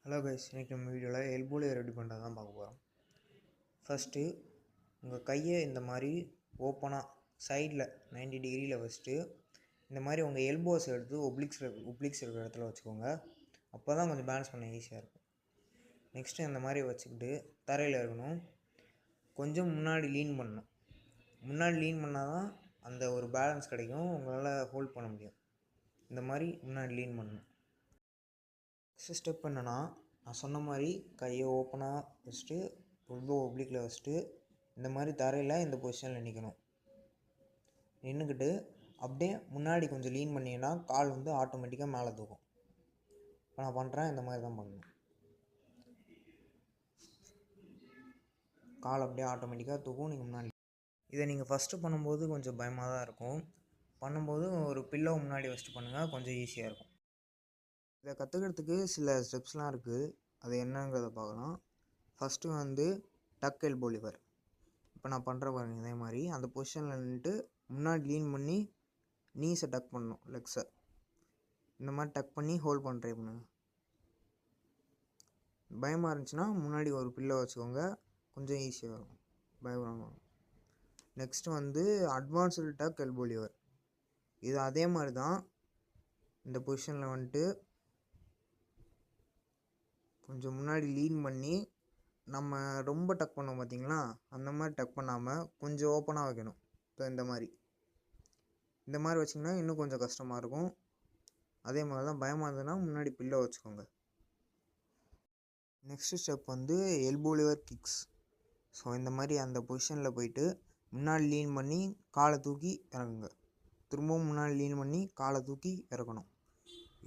Hello guys, இன்றைக்கி நம்ம வீடியோவில் எல்போ லிவர் ரெடி பண்ணுறது தான் பார்க்க போகிறோம். ஃபஸ்ட்டு உங்கள் கையை இந்த மாதிரி ஓப்பனாக சைடில் 90 டிகிரியில் வச்சுட்டு இந்த மாதிரி உங்கள் எல்போஸ் எடுத்து ஒப்ளிக்ஸ் இருக்கிற இடத்துல வச்சுக்கோங்க. அப்போ தான் கொஞ்சம் பேலன்ஸ் பண்ண ஈஸியாக இருக்கும். நெக்ஸ்ட்டு இந்த மாதிரி வச்சுக்கிட்டு தரையில் இருக்கணும். கொஞ்சம் முன்னாடி லீன் பண்ணணும். முன்னாடி லீன் பண்ணால் தான் அந்த ஒரு பேலன்ஸ் கிடைக்கும், உங்களால் ஹோல்ட் பண்ண முடியும். இந்த மாதிரி முன்னாடி லீன் பண்ணணும். நெக்ஸ்ட் ஸ்டெப் என்னென்னா, நான் சொன்ன மாதிரி கையை ஓப்பனாக வச்சுட்டு ரொம்ப ஒப்ளிக்கில் வச்சுட்டு இந்த மாதிரி தரையில் இந்த பொசிஷனில் நிற்கணும். நின்றுக்கிட்டு அப்படியே முன்னாடி கொஞ்சம் லீன் பண்ணிங்கன்னா கால் வந்து ஆட்டோமேட்டிக்காக மேலே தூக்கும். இப்போ நான் பண்ணுறேன், இந்த மாதிரி தான் பண்ணணும். கால் அப்படியே ஆட்டோமேட்டிக்காக தூக்கும். நீங்கள் முன்னாடி இதை நீங்கள் ஃபஸ்ட்டு பண்ணும்போது கொஞ்சம் பயமாக தான் இருக்கும். பண்ணும்போது ஒரு பில்லோ முன்னாடி வச்சுட்டு பண்ணுங்கள், கொஞ்சம் ஈஸியாக இருக்கும். இதை கற்றுக்கிறதுக்கு சில ஸ்டெப்ஸ்லாம் இருக்குது. அது என்னங்கிறத பார்க்கலாம். ஃபஸ்ட்டு வந்து டக் எல்போ லிவர். இப்போ நான் பண்ணுற பாருங்க, இதே மாதிரி அந்த பொசிஷனில் நின்றுட்டு முன்னாடி லீன் பண்ணி நீஸை டக் பண்ணணும், லெக்ஸை இந்த மாதிரி டக் பண்ணி ஹோல்ட் பண்ண ட்ரை பண்ணுங்க. பயமாக இருந்துச்சுன்னா முன்னாடி ஒரு பில்லோ வச்சுக்கோங்க, கொஞ்சம் ஈஸியாக இருக்கும். பயப்படாமல். நெக்ஸ்ட்டு வந்து அட்வான்ஸ்டு டக் எல்போ லிவர். இது அதே மாதிரி தான். இந்த பொசிஷனில் வந்துட்டு கொஞ்சம் முன்னாடி லீன் பண்ணி நம்ம ரொம்ப டக் பண்ணோம் பார்த்தீங்களா, அந்த மாதிரி டக் பண்ணாமல் கொஞ்சம் ஓப்பனாக வைக்கணும். இப்போ இந்த மாதிரி வச்சிங்கன்னா இன்னும் கொஞ்சம் கஷ்டமாக இருக்கும். அதே மாதிரி தான் பயமாக இருந்ததுன்னா முன்னாடி பில்லோ வச்சுக்கோங்க. நெக்ஸ்ட்டு ஸ்டெப் வந்து எல்போ லிவர் கிக்ஸ். ஸோ இந்த மாதிரி அந்த பொசிஷனில் போயிட்டு முன்னாடி லீன் பண்ணி காலை தூக்கி இறங்குங்க. திரும்பவும் முன்னாடி லீன் பண்ணி காலை தூக்கி இறக்கணும்.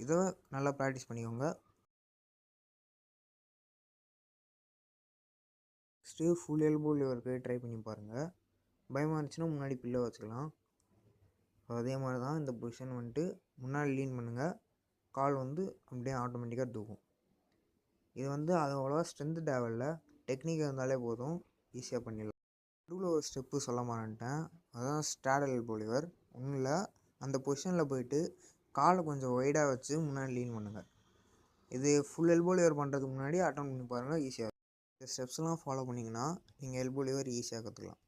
இதை நல்லா ப்ராக்டிஸ் பண்ணிக்கோங்க. நெக்ஸ்ட்டு ஃபுல் எல்போ லிவருக்கு ட்ரை பண்ணி பாருங்கள். பயமாக இருந்துச்சுன்னா முன்னாடி பில்லோ வச்சுக்கலாம். அதே மாதிரி தான் இந்த பொசிஷன் வந்துட்டு முன்னாடி லீன் பண்ணுங்கள், கால் வந்து அப்படியே ஆட்டோமேட்டிக்காக தூக்கும். இது வந்து அது அவ்வளோவா ஸ்ட்ரென்த்து தேவையில்ல, டெக்னிக் இருந்தாலே போதும், ஈஸியாக பண்ணிடலாம். நடுவில் ஒரு ஸ்டெப்பு சொல்ல மாட்டேன், அதுதான் ஸ்ட்ராடல் எல்போ லிவர். ஒன்றும் இல்லை, அந்த பொசிஷனில் போயிட்டு காலை கொஞ்சம் ஒய்டாக வச்சு முன்னாடி லீன் பண்ணுங்கள். இது ஃபுல் எல்போ லிவர் பண்ணுறதுக்கு முன்னாடி அட்டன் பண்ணி பாருங்கள், ஈஸியாக இருக்கும். இந்த ஸ்டெப்ஸ்லாம் ஃபாலோ பண்ணிங்கன்னா நீங்கள் எல்போ லிவர் ஈஸியாக கற்றுக்கலாம்.